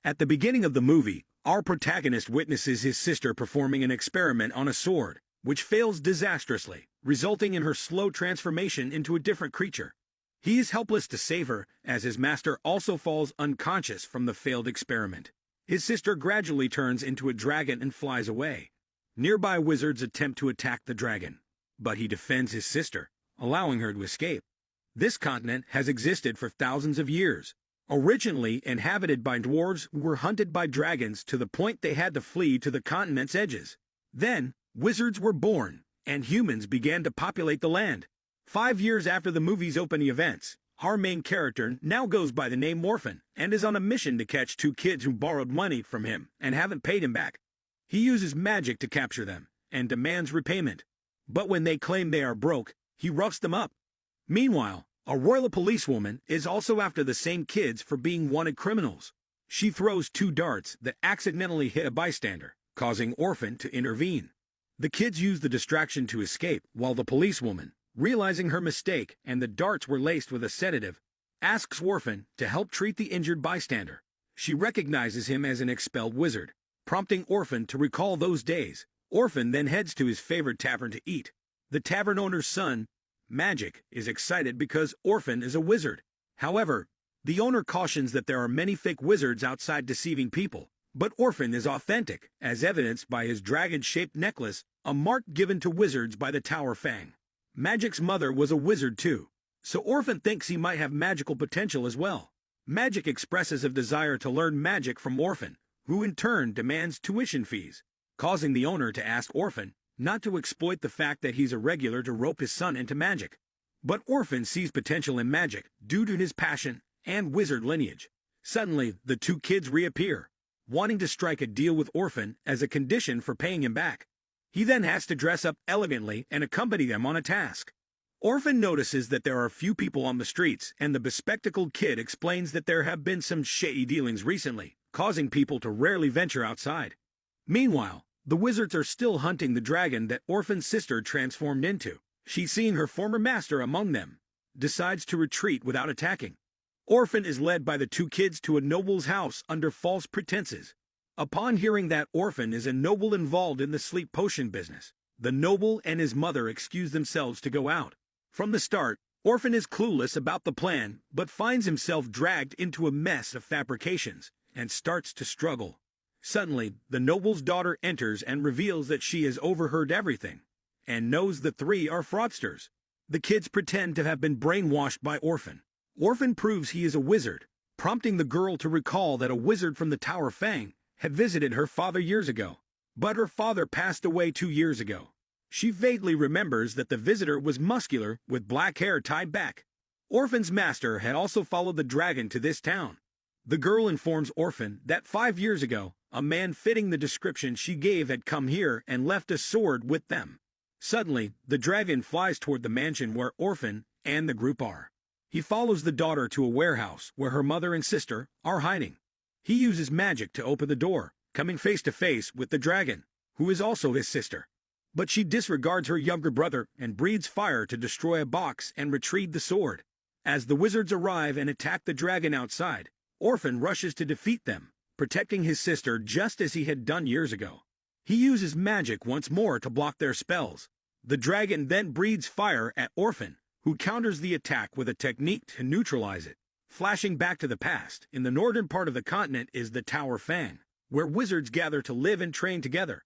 At the beginning of the movie, our protagonist witnesses his sister performing an experiment on a sword, which fails disastrously, resulting in her slow transformation into a different creature. He is helpless to save her, as his master also falls unconscious from the failed experiment. His sister gradually turns into a dragon and flies away. Nearby wizards attempt to attack the dragon, but he defends his sister, allowing her to escape. This continent has existed for thousands of years, originally inhabited by dwarves who were hunted by dragons to the point they had to flee to the continent's edges. Then, wizards were born, and humans began to populate the land. 5 years after the movie's opening events, our main character now goes by the name Orphen and is on a mission to catch 2 kids who borrowed money from him and haven't paid him back. He uses magic to capture them and demands repayment. But when they claim they are broke, he roughs them up. Meanwhile, a royal policewoman is also after the same kids for being wanted criminals. She throws 2 darts that accidentally hit a bystander, causing Orphen to intervene. The kids use the distraction to escape, while the policewoman, realizing her mistake and the darts were laced with a sedative, asks Orphen to help treat the injured bystander. She recognizes him as an expelled wizard, prompting Orphen to recall those days. Orphen then heads to his favorite tavern to eat. The tavern owner's son, Magic, is excited because Orphen is a wizard. However, the owner cautions that there are many fake wizards outside deceiving people, but Orphen is authentic, as evidenced by his dragon-shaped necklace, a mark given to wizards by the Tower Fang. Magic's mother was a wizard too, so Orphen thinks he might have magical potential as well. Magic expresses a desire to learn magic from Orphen, who in turn demands tuition fees, causing the owner to ask Orphen not to exploit the fact that he's a regular to rope his son into magic. But Orphen sees potential in magic due to his passion and wizard lineage. Suddenly, the 2 kids reappear, wanting to strike a deal with Orphen as a condition for paying him back. He then has to dress up elegantly and accompany them on a task. Orphen notices that there are few people on the streets, and the bespectacled kid explains that there have been some shady dealings recently, causing people to rarely venture outside. Meanwhile, the wizards are still hunting the dragon that Orphen's sister transformed into. She, seeing her former master among them, decides to retreat without attacking. Orphen is led by the 2 kids to a noble's house under false pretenses. Upon hearing that Orphen is a noble involved in the sleep potion business, the noble and his mother excuse themselves to go out. From the start, Orphen is clueless about the plan, but finds himself dragged into a mess of fabrications and starts to struggle. Suddenly, the noble's daughter enters and reveals that she has overheard everything and knows the 3 are fraudsters. The kids pretend to have been brainwashed by Orphen. Orphen proves he is a wizard, prompting the girl to recall that a wizard from the Tower Fang had visited her father years ago. But her father passed away 2 years ago. She vaguely remembers that the visitor was muscular with black hair tied back. Orphen's master had also followed the dragon to this town. The girl informs Orphen that 5 years ago, a man fitting the description she gave had come here and left a sword with them. Suddenly, the dragon flies toward the mansion where Orphen and the group are. He follows the daughter to a warehouse where her mother and sister are hiding. He uses magic to open the door, coming face to face with the dragon, who is also his sister. But she disregards her younger brother and breathes fire to destroy a box and retrieve the sword. As the wizards arrive and attack the dragon outside, Orphen rushes to defeat them, protecting his sister just as he had done years ago. He uses magic once more to block their spells. The dragon then breathes fire at Orphen, who counters the attack with a technique to neutralize it. Flashing back to the past, in the northern part of the continent is the Tower Fang, where wizards gather to live and train together.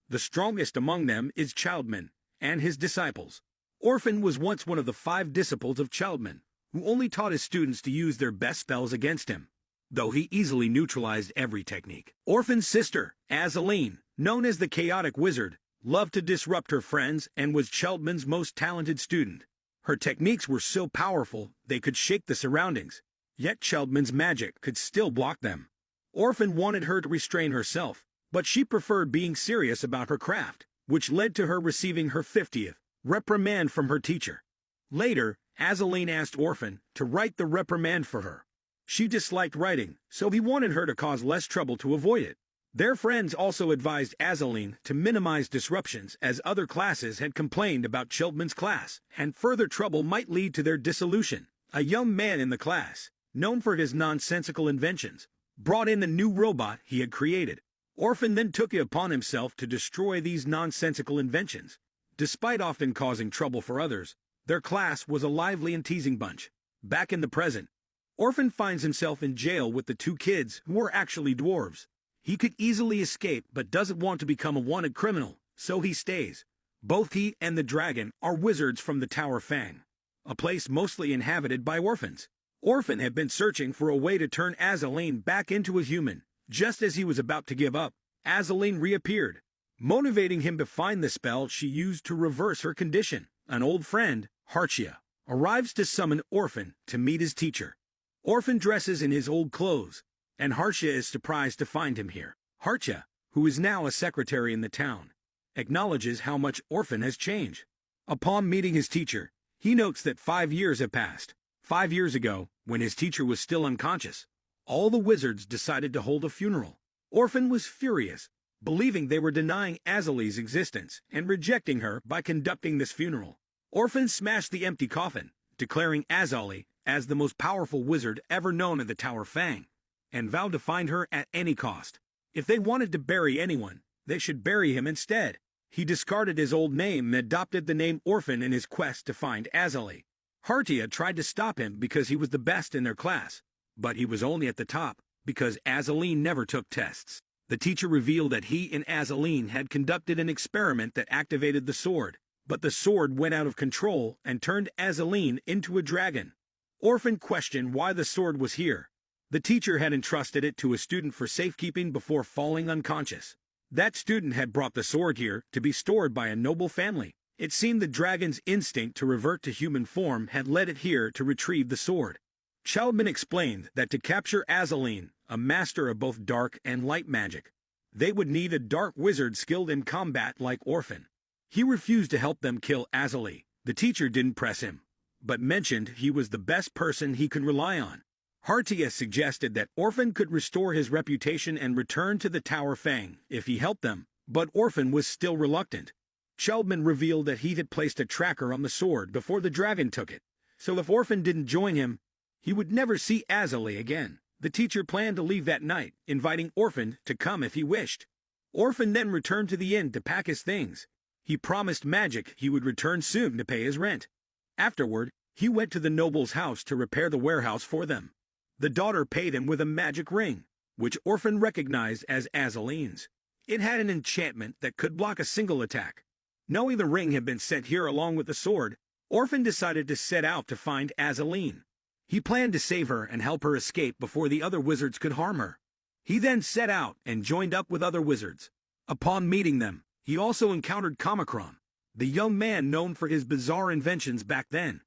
The strongest among them is Childman and his disciples. Orphen was once one of the 5 disciples of Childman, who only taught his students to use their best spells against him, though he easily neutralized every technique. Orphen's sister, Azaleen, known as the Chaotic Wizard, loved to disrupt her friends and was Childman's most talented student. Her techniques were so powerful they could shake the surroundings, yet Childman's magic could still block them. Orphen wanted her to restrain herself, but she preferred being serious about her craft, which led to her receiving her 50th reprimand from her teacher. Later, Azaleen asked Orphen to write the reprimand for her. She disliked writing, so he wanted her to cause less trouble to avoid it. Their friends also advised Azaleen to minimize disruptions, as other classes had complained about Childman's class, and further trouble might lead to their dissolution. A young man in the class, known for his nonsensical inventions, brought in the new robot he had created. Orphen then took it upon himself to destroy these nonsensical inventions. Despite often causing trouble for others, their class was a lively and teasing bunch. Back in the present, Orphen finds himself in jail with the two kids who were actually dwarves. He could easily escape but doesn't want to become a wanted criminal, so he stays. Both he and the dragon are wizards from the Tower Fang, a place mostly inhabited by orphans. Orphen had been searching for a way to turn Azaleen back into a human. Just as he was about to give up, Azaleen reappeared, motivating him to find the spell she used to reverse her condition. An old friend, Hartia, arrives to summon Orphen to meet his teacher. Orphen dresses in his old clothes, and Hartia is surprised to find him here. Hartia, who is now a secretary in the town, acknowledges how much Orphen has changed. Upon meeting his teacher, he notes that 5 years have passed. 5 years ago, when his teacher was still unconscious, all the wizards decided to hold a funeral. Orphen was furious, believing they were denying Azalee's existence and rejecting her by conducting this funeral. Orphen smashed the empty coffin, declaring Azalee as the most powerful wizard ever known at the Tower Fang, and vowed to find her at any cost. If they wanted to bury anyone, they should bury him instead. He discarded his old name and adopted the name Orphen in his quest to find Azalee. Hartia tried to stop him because he was the best in their class, but he was only at the top because Azaleen never took tests. The teacher revealed that he and Azaleen had conducted an experiment that activated the sword, but the sword went out of control and turned Azaleen into a dragon. Orphen questioned why the sword was here. The teacher had entrusted it to a student for safekeeping before falling unconscious. That student had brought the sword here to be stored by a noble family. It seemed the dragon's instinct to revert to human form had led it here to retrieve the sword. Sheldman explained that to capture Azaleen, a master of both dark and light magic, they would need a dark wizard skilled in combat like Orphen. He refused to help them kill Azalee. The teacher didn't press him, but mentioned he was the best person he could rely on. Hartia suggested that Orphen could restore his reputation and return to the Tower Fang if he helped them, but Orphen was still reluctant. Sheldman revealed that he had placed a tracker on the sword before the dragon took it, so if Orphen didn't join him, he would never see Azalee again. The teacher planned to leave that night, inviting Orphen to come if he wished. Orphen then returned to the inn to pack his things. He promised Magic he would return soon to pay his rent. Afterward, he went to the noble's house to repair the warehouse for them. The daughter paid him with a magic ring, which Orphen recognized as Azaleen's. It had an enchantment that could block a single attack. Knowing the ring had been sent here along with the sword, Orphen decided to set out to find Azaleen. He planned to save her and help her escape before the other wizards could harm her. He then set out and joined up with other wizards. Upon meeting them, he also encountered Comicron, the young man known for his bizarre inventions back then.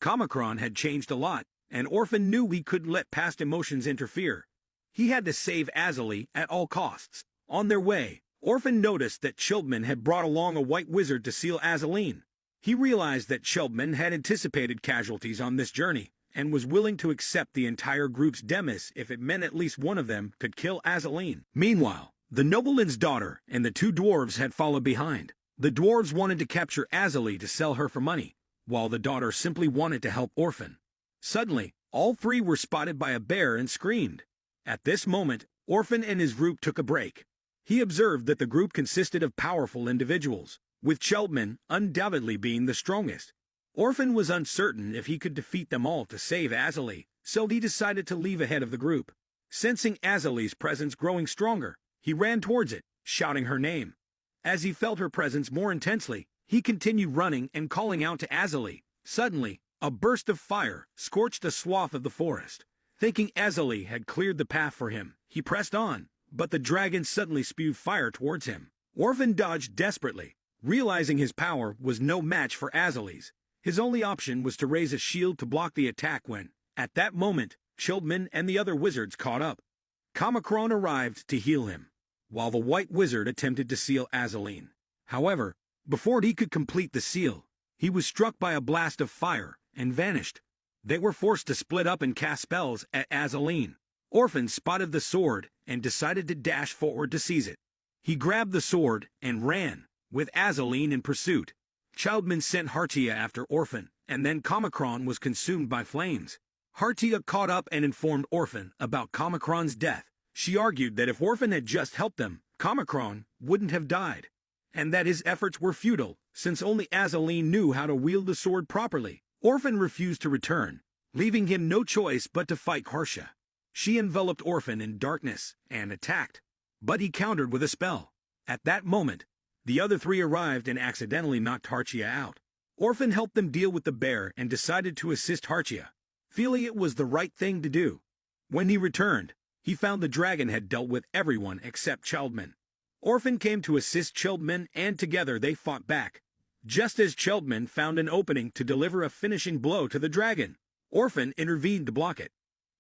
Comicron had changed a lot, and Orphen knew he couldn't let past emotions interfere. He had to save Azalee at all costs. On their way, Orphen noticed that Sheldman had brought along a white wizard to seal Azaleen. He realized that Sheldman had anticipated casualties on this journey, and was willing to accept the entire group's demise if it meant at least one of them could kill Azaleen. Meanwhile, the nobleman's daughter and the two dwarves had followed behind. The dwarves wanted to capture Azalee to sell her for money, while the daughter simply wanted to help Orphen. Suddenly, all three were spotted by a bear and screamed. At this moment, Orphen and his group took a break. He observed that the group consisted of powerful individuals, with Sheldman undoubtedly being the strongest. Orphen was uncertain if he could defeat them all to save Azalee, so he decided to leave ahead of the group. Sensing Azalee's presence growing stronger, he ran towards it, shouting her name. As he felt her presence more intensely, he continued running and calling out to Azalee. Suddenly, a burst of fire scorched a swath of the forest. Thinking Azalee had cleared the path for him, he pressed on, but the dragon suddenly spewed fire towards him. Orphen dodged desperately, realizing his power was no match for Azalee's. His only option was to raise a shield to block the attack when, at that moment, Sheldman and the other wizards caught up. Comicron arrived to heal him, while the white wizard attempted to seal Azaleen. However, before he could complete the seal, he was struck by a blast of fire and vanished. They were forced to split up and cast spells at Azaleen. Orphen spotted the sword and decided to dash forward to seize it. He grabbed the sword and ran, with Azaleen in pursuit. Sheldman sent Hartia after Orphen, and then Comicron was consumed by flames. Hartia caught up and informed Orphen about Comicron's death. She argued that if Orphen had just helped them, Comicron wouldn't have died, and that his efforts were futile, since only Azaleen knew how to wield the sword properly. Orphen refused to return, leaving him no choice but to fight Harsha. She enveloped Orphen in darkness and attacked, but he countered with a spell. At that moment, the other three arrived and accidentally knocked Harsha out. Orphen helped them deal with the bear and decided to assist Harsha, feeling it was the right thing to do. When he returned, he found the dragon had dealt with everyone except Childman. Orphen came to assist Childman, and together they fought back. Just as Childman found an opening to deliver a finishing blow to the dragon, Orphen intervened to block it.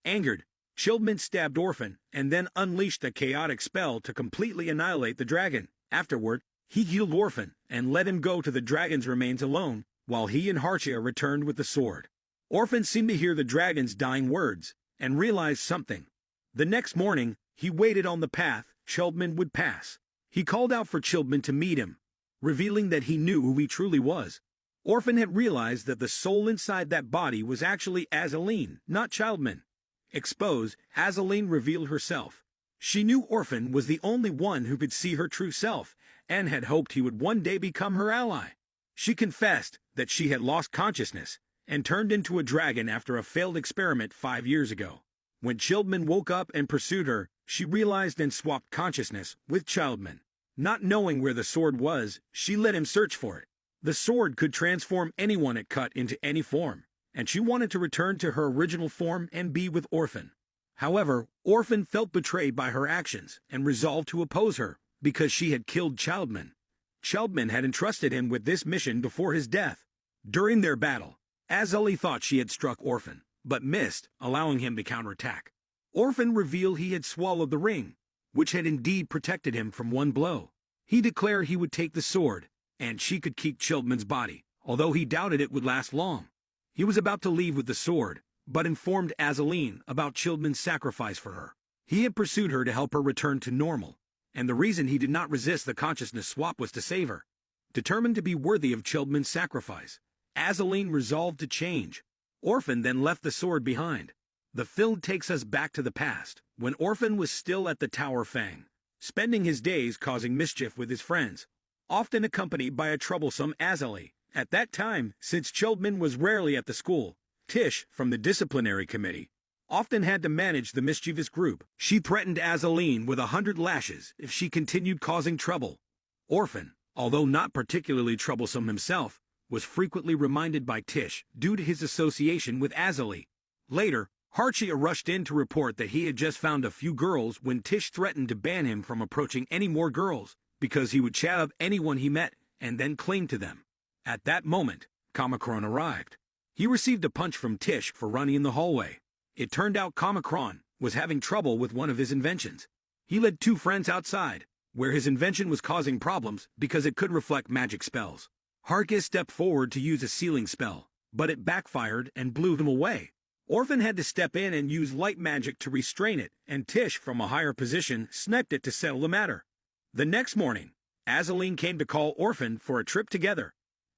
Angered, Childman stabbed Orphen and then unleashed a chaotic spell to completely annihilate the dragon. Afterward, he healed Orphen and let him go to the dragon's remains alone, while he and Harsha returned with the sword. Orphen seemed to hear the dragon's dying words and realized something. The next morning, he waited on the path Childman would pass. He called out for Childman to meet him, revealing that he knew who he truly was. Orphen had realized that the soul inside that body was actually Azaleen, not Childman. Exposed, Azaleen revealed herself. She knew Orphen was the only one who could see her true self, and had hoped he would one day become her ally. She confessed that she had lost consciousness and turned into a dragon after a failed experiment 5 years ago. When Childman woke up and pursued her, she realized and swapped consciousness with Childman. Not knowing where the sword was, she let him search for it. The sword could transform anyone it cut into any form, and she wanted to return to her original form and be with Orphen. However, Orphen felt betrayed by her actions and resolved to oppose her because she had killed Childman. Childman had entrusted him with this mission before his death. During their battle, Azalee thought she had struck Orphen, but missed, allowing him to counterattack. Orphen revealed he had swallowed the ring, which had indeed protected him from one blow. He declared he would take the sword, and she could keep Childman's body, although he doubted it would last long. He was about to leave with the sword, but informed Azaleen about Childman's sacrifice for her. He had pursued her to help her return to normal, and the reason he did not resist the consciousness swap was to save her. Determined to be worthy of Childman's sacrifice, Azaleen resolved to change. Orphen then left the sword behind. The film takes us back to the past, when Orphen was still at the Tower Fang, spending his days causing mischief with his friends, often accompanied by a troublesome Azalee. At that time, since Childman was rarely at the school, Tish, from the disciplinary committee, often had to manage the mischievous group. She threatened Azaleen with 100 lashes if she continued causing trouble. Orphen, although not particularly troublesome himself, was frequently reminded by Tish due to his association with Azalee. Later, Harsha rushed in to report that he had just found a few girls when Tish threatened to ban him from approaching any more girls because he would chat up anyone he met and then cling to them. At that moment, Comicron arrived. He received a punch from Tish for running in the hallway. It turned out Comicron was having trouble with one of his inventions. He led 2 friends outside, where his invention was causing problems because it could reflect magic spells. Harsha stepped forward to use a sealing spell, but it backfired and blew him away. Orphen had to step in and use light magic to restrain it, and Tish, from a higher position, sniped it to settle the matter. The next morning, Azaleen came to call Orphen for a trip together.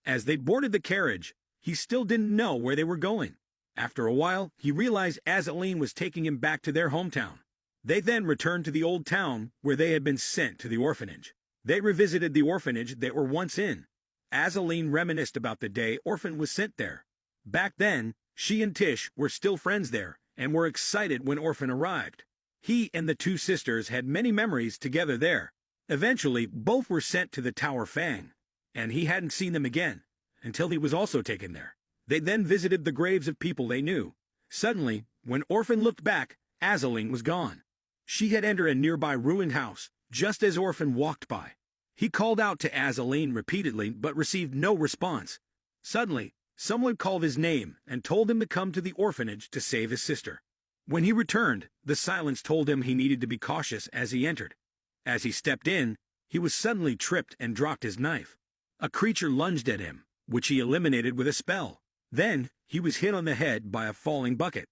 As they boarded the carriage, he still didn't know where they were going. After a while, he realized Azaleen was taking him back to their hometown. They then returned to the old town where they had been sent to the orphanage. They revisited the orphanage they were once in. Azaleen reminisced about the day Orphen was sent there. Back then, she and Tish were still friends there and were excited when Orphen arrived. He and the 2 sisters had many memories together there. Eventually, both were sent to the Tower Fang, and he hadn't seen them again until he was also taken there. They then visited the graves of people they knew. Suddenly, when Orphen looked back, Azaleen was gone. She had entered a nearby ruined house just as Orphen walked by. He called out to Azaleen repeatedly but received no response. Suddenly, someone called his name and told him to come to the orphanage to save his sister. When he returned, the silence told him he needed to be cautious as he entered. As he stepped in, he was suddenly tripped and dropped his knife. A creature lunged at him, which he eliminated with a spell. Then, he was hit on the head by a falling bucket.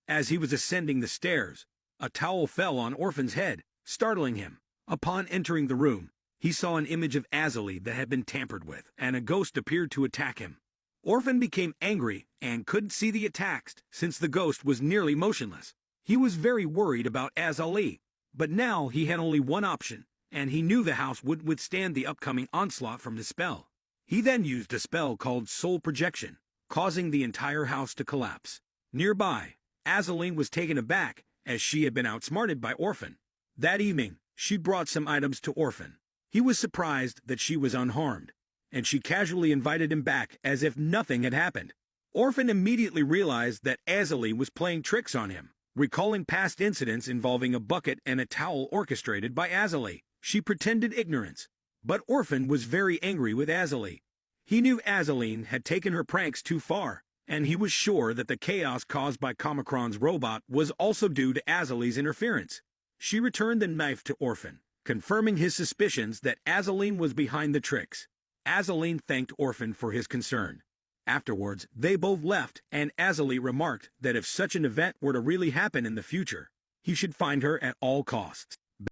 As he was ascending the stairs, a towel fell on Orphen's head, startling him. Upon entering the room, he saw an image of Azalee that had been tampered with, and a ghost appeared to attack him. Orphen became angry and couldn't see the attacks since the ghost was nearly motionless. He was very worried about Azalee, But now he had only one option, and he knew the house wouldn't withstand the upcoming onslaught from the spell. He then used a spell called Soul Projection, causing the entire house to collapse. Nearby, Azaleen was taken aback, as she had been outsmarted by Orphen. That evening, she brought some items to Orphen. He was surprised that she was unharmed, and she casually invited him back as if nothing had happened. Orphen immediately realized that Azaleen was playing tricks on him. Recalling past incidents involving a bucket and a towel orchestrated by Azalee, she pretended ignorance. But Orphen was very angry with Azalee. He knew Azaleen had taken her pranks too far, and he was sure that the chaos caused by Comicron's robot was also due to Azalee's interference. She returned the knife to Orphen, confirming his suspicions that Azaleen was behind the tricks. Azaleen thanked Orphen for his concern. Afterwards, they both left, and Azalee remarked that if such an event were to really happen in the future, he should find her at all costs.